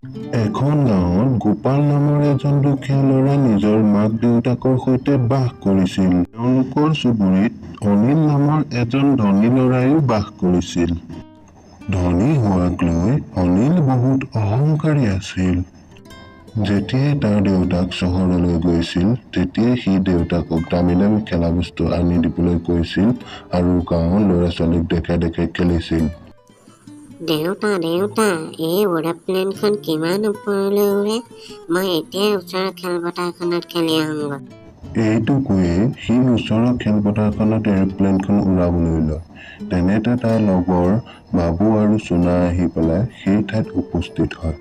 এখন গাঁৱত গোপাল নামৰ এজন দুখীয়া ল'ৰাই নিজৰ মাক দেউতাকৰ সৈতে বাস কৰিছিল। তেওঁলোকৰ চুবুৰীত অনিল নামৰ এজন ধনী ল'ৰাইও বাস কৰিছিল। ধনী হোৱাক লৈ অনিল বহুত অহংকাৰী আছিল। যেতিয়াই তাৰ দেউতাক চহৰলৈ গৈছিল তেতিয়াই সি দেউতাকক দামী দামী খেলা বস্তু আনি দিবলৈ কৈছিল আৰু গাঁৱৰ ল'ৰা ছোৱালীক দেখাই দেখাই খেলিছিল। দেউতা এই এৰোপ্লেনখন কিমান ওপৰলৈ উৰে, মই এতিয়াই ওচৰৰ খেলপথাৰখনত খেলি আহোঁগৈ। এইটো কৈয়ে সি ওচৰৰ খেলপথাৰখনত এৰোপ্লেনখন উৰাবলৈ লয়। তেনেতে তাৰ লগৰ বাবু আৰু চুনা আহি পেলাই সেই ঠাইত উপস্থিত হয়।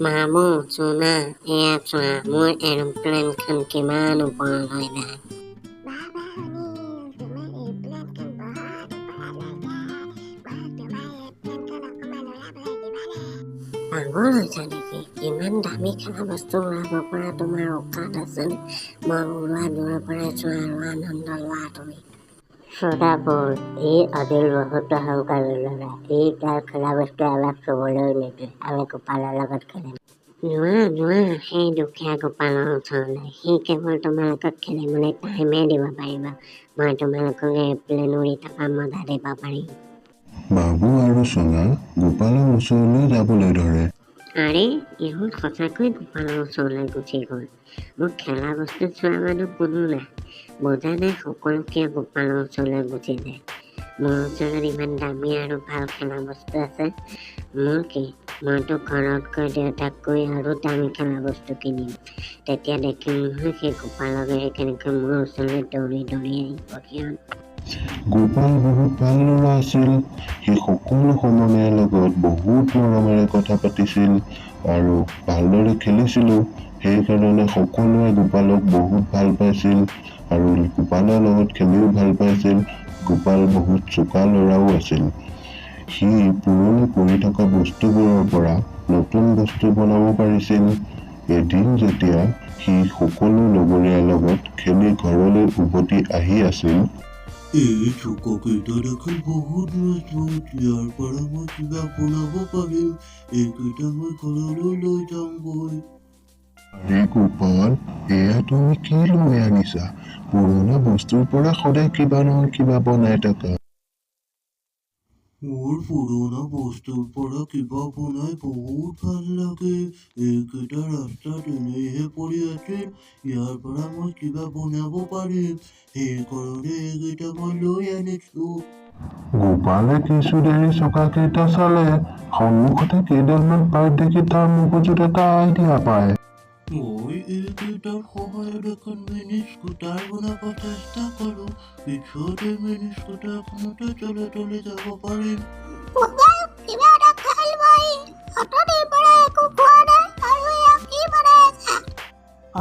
বাবু, চুনা, এয়া চোৱা মোৰ এৰোপ্লেনখন কিমান ওপৰলৈ যায়। পাগল হৈছে নেকি? ইমান দামী খেলা বস্তু উৰাব পৰা তোমাৰ অকাত আছে? মই উৰুৱা দূৰৰ পৰাই চোৱা আৰু আনন্দ লোৱা তুমি। সদাবোৰ এই অনিল বহুত অহংকাৰী ল'ৰা। এই তাৰ খেলা বস্তু আমাক চুবলৈও নিদিয়ে। আমি গোপালৰ লগত খেলিম। নোৱাৰা সেই দুখীয়া গোপালৰ ওচৰলৈ। সি কেৱল তোমালোকক খেলিবলৈ টাইমে দিব পাৰিব। মই তোমালোকক এৰোপ্লেন উৰি থকা মজা দিব পাৰিম। বাবু আৰু চুনা গোপালৰ ওচৰলৈ যাবলৈ ধৰে। আৰে ইহঁত সঁচাকৈ গোপালৰ ওচৰলৈ গুচি গ'ল। মোক খেলা বস্তু চোৱা মানুহ কোনো নাই। বুজা নাই সকলো কিয় গোপালৰ ওচৰলৈ গুচি যায়। মোৰ ওচৰত ইমান দামী আৰু ভাল খেলা বস্তু আছে। মোৰ কি? মইতো ঘৰত গৈ দেউতাক কৈ আৰু দামী খেলা বস্তু কিনিম। তেতিয়া দেখিম নহয় সেই গোপালক কেনেকৈ মোৰ ওচৰলৈ দৌৰি আহিব সিহঁত। গোপাল বহুত ভাল ল'ৰা আছিল। সি সকলো সমনীয়াৰ লগত বহুত মৰমেৰে কথা পাতিছিল আৰু ভালদৰে খেলিছিলো। সেইকাৰণে সকলোৱে গোপালক বহুত ভাল পাইছিল আৰু গোপালৰ লগত খেলিও ভাল পাইছিল। গোপাল বহুত চোকা ল'ৰাও আছিল। সি পুৰণি পৰি থকা বস্তুবোৰৰ পৰা নতুন বস্তু বনাব পাৰিছিল। এদিন যেতিয়া সি সকলো লগৰীয়াৰ লগত খেলি ঘৰলৈ উভতি আহি আছিল, এই চুককেইটা দেখোন বহুত মজবুত। ইয়াৰ পৰা মই কিবা বনাব পাৰিম। এইকেইটা মই ঘৰলৈ লৈ যামগৈ। আৰে গোপাল, এয়া তুমি কি লৈ আনিছা? পুৰণা বস্তুৰ পৰা সদায় কিবা নহয় কিবা বনাই থাকা। মোৰ পুৰণা বস্তুৰ পৰা কিবা বনাই বহুত ভাল লাগে। এইকেইটা ৰাস্তাত এনেইহে পৰি আছিল। ইয়াৰ পৰা মই কিবা বনাব পাৰিম। সেইকাৰণে এইকেইটা মই লৈ আনিছো। গোপালে কিছু দেৰি চকাকেইটা চালে। সন্মুখতে কেইডালমান পাইপ দেখি তাৰ মগজুত এটা আইডিয়া পায়। মই এইকেইটাৰ সহায়ত এখন মিনি স্কুটাৰ বনাব চেষ্টা কৰো। পিছত এই মিনি স্কুটাৰখনতে তলে তলে যাব পাৰিম।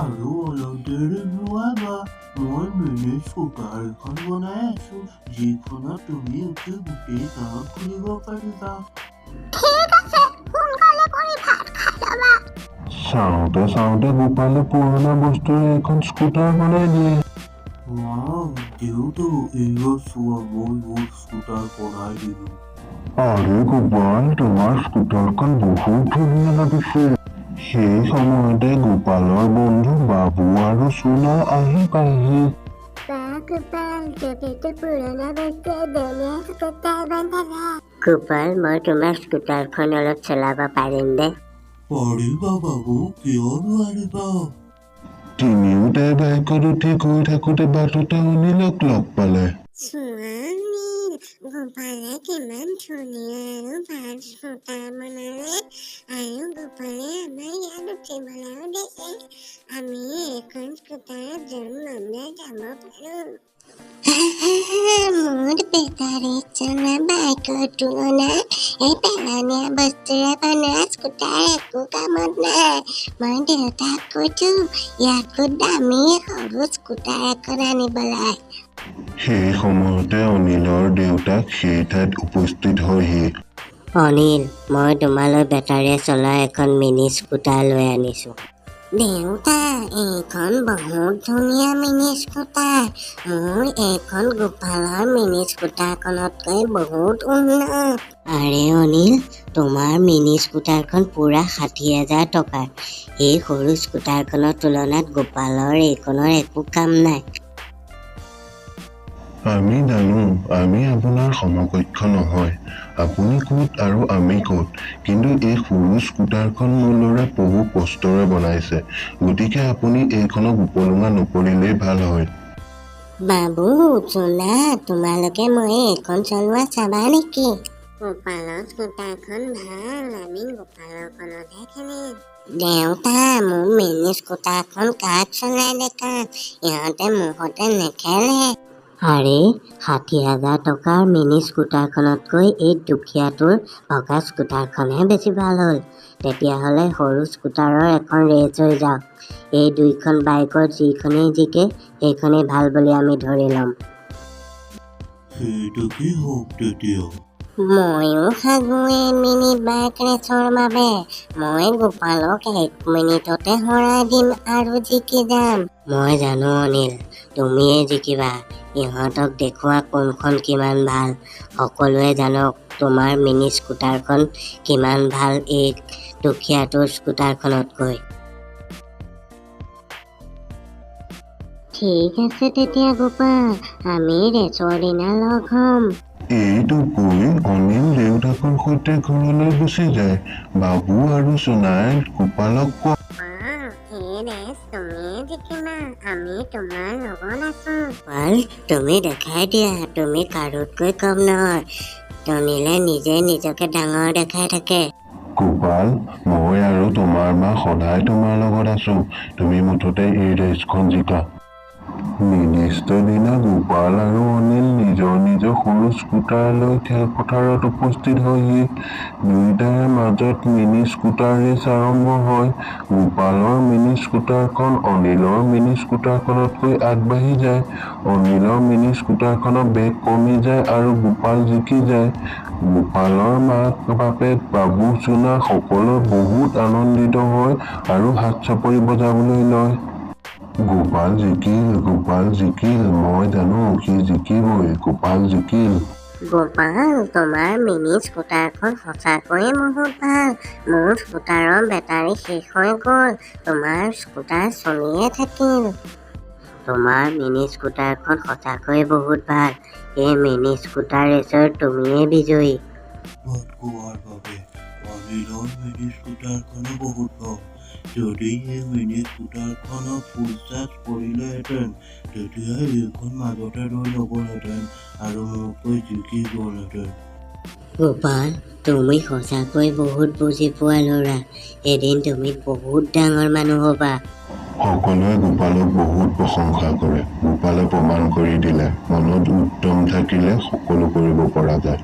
আৰু অলপ দেৰি ৰোৱাবা। মই মিনি স্কুটাৰ এখন বনাই আছো, যিখনত তুমি উঠি গোটেই গাঁৱত ঘূৰিব পাৰিবা। চাওঁতে গোপালে পুৰণা বস্তুৰে এখন স্কুটাৰ বনাই দিয়ে। দেউতা, এইয়া চোৱা, মই মোৰ স্কুটাৰ বনাই দিলো। আৰে গোপাল, তোমাৰ স্কুটাৰখন বহুত ধুনীয়া লাগিছে। সেই সময়তে গোপালৰ বন্ধু বাবু আৰু চুনা আহি পায়হি। গোপাল, মই তোমাৰ স্কুটাৰখন অলপ চলাব পাৰিম দে। পাৰিবা বাবু, কিয় নোৱাৰিবা? তিনিওটাই বাইকত উঠি গৈ থাকোতে বাটতে অনিলক লগ পালে। গোপালে কিমান ধুনীয়া আৰু ভাল স্কুটাৰ বনালে, আৰু গোপালে আমাৰ ইয়াত উঠিবলৈও দিছে। আমি এইখন স্কুটাৰত যোন মন্দে যাব পাৰো। মোৰ বেটাৰীত চলা বাইকৰ তুলনাত এই পেলনীয়া বস্তুৰে বনোৱা স্কুটাৰ একো কামত নাই। মই দেউতাক কৈছো ইয়াতকৈ দামী সৰু স্কুটাৰ এখন আনিবলৈ। সেই সময়তে অনিলৰ দেউতাক সেই ঠাইত উপস্থিত হয়হি। অনিল, মই তোমালৈ বেটাৰীয়ে চলা এখন মিনি স্কুটাৰ লৈ আনিছো। দেউতা, এইখন বহুত ধুনীয়া মিনি স্কুটাৰ। মোৰ এইখন গোপালৰ মিনি স্কুটাৰখনতকৈ বহুত উন্নত। আৰে অনিল, তোমাৰ মিনি স্কুটাৰখন পুৰা 60,000 টকাৰ। এই সৰু স্কুটাৰখনৰ তুলনাত গোপালৰ এইখনৰ একো কাম নাই। আমি জানো আমি আপোনাৰ সমকক্ষ নহয়। আপুনি ক'ত আৰু আমি ক'ত, কিন্তু এই সৰু স্কুটাৰখন মোৰ ল'ৰাই বহু কষ্টৰে বনাইছে, গতিকে আপুনি এইখনক উপলুঙা নকৰিলেই ভাল হয়। বাবু, চোনা, তোমালোকে মই এইখন চলোৱা চাবা নেকি? গোপালৰ স্কুটাৰখন ভাল, আমি গোপালৰখনতহে খেলিম। দেউতা, মোৰ মিনি স্কুটাৰখন কাক চলাই দেখা, ইহঁতে মুখতে নেখেলে। আৰে 60,000 টকাৰ মিনি স্কুটাৰখনতকৈ এই দুখীয়াটোৰ ভগা স্কুটাৰখনহে বেছি ভাল হ'ল। তেতিয়াহ'লে সৰু স্কুটাৰৰ এখন ৰেচ হৈ যাওক। এই দুইখন বাইকৰ যিখনেই জিকে সেইখনেই ভাল বুলি আমি ধৰি ল'ম। সেইটোকে হওক তেতিয়া। ময়ো সাজু এই মিনি বাইক ৰেচৰ বাবে। মই গোপালক 1 মিনিটতে হৰাই দিম আৰু জিকি যাম। মই জানো অনিল, তুমিয়ে জিকিবা। ইহঁতক দেখুওৱা কোনখন কিমান ভাল। সকলোৱে জানক তোমাৰ মিনি স্কুটাৰখন কিমান ভাল এই দুখীয়াটোৰ স্কুটাৰখনতকৈ। ঠিক আছে তেতিয়া গোপাল, আমি ৰেচৰ দিনা লগ হ'ম। এইটো কৈ অনিল দেউতাকৰ সৈতে ঘৰলৈ গুচি যায়। বাবু আৰু চোনাই গোপালক কয়, তুমি দেখাই দিয়া, তুমি কাৰোতকৈ কম নহয়। অনিলে নিজে নিজকে ডাঙৰ দেখাই থাকে। গোপাল, মই আৰু তোমাৰ মা সদায় তোমাৰ লগত আছো। তুমি মুঠতে এই ৰেচখন জিকা। নিৰ্দিষ্ট দিনা গোপাল আৰু অনিল নিজৰ নিজৰ সৰু স্কুটাৰ লৈ খেলপথাৰত উপস্থিত হয়হি। দুয়োটাৰে মাজত মিনি স্কুটাৰ ৰেচ আৰম্ভ হয়। গোপালৰ মিনি স্কুটাৰখন অনিলৰ মিনি স্কুটাৰখনতকৈ আগবাঢ়ি যায়। অনিলৰ মিনি স্কুটাৰখনৰ বেগ কমি যায় আৰু গোপাল জিকি যায়। গোপালৰ মাক বাপেক বাবু চোনা সকলো বহুত আনন্দিত হয় আৰু হাত চাপৰি বজাবলৈ লয়। গোপাল জিকিল, মই জানো সি জিকিবই, গোপাল জিকিল। গোপাল, তোমাৰ মিনি স্কুটাৰখন সঁচাকৈয়ে বহুত ভাল। মোৰ স্কুটাৰৰ বেটাৰী শেষ হৈ গ'ল, তোমাৰ স্কুটাৰ চলিয়ে থাকিল। তোমাৰ মিনি স্কুটাৰখন সঁচাকৈয়ে বহুত ভাল। এই মিনি স্কুটাৰ ৰেচৰ তুমিয়ে বিজয়ী। ভাত খোৱাৰ বাবে অনিলৰ মিনি স্কুটাৰখনো বহুত ভাল। যদি এই মিনি স্কুটাৰখনক ফুল চাৰ্জ কৰিলেহেঁতেন, তেতিয়া এইখন মাজতে ৰৈ নগ'লহেঁতেন আৰু মোতকৈ জিকি গ'লহেঁতেন। গোপাল, তুমি সঁচাকৈ বহুত বুজি পোৱা ল'ৰা। এদিন তুমি বহুত ডাঙৰ মানুহ হ'বা। সকলোৱে গোপালক বহুত প্ৰশংসা কৰে। গোপালে প্ৰমাণ কৰি দিলে, মনত উদ্যম থাকিলে সকলো কৰিব পৰা যায়।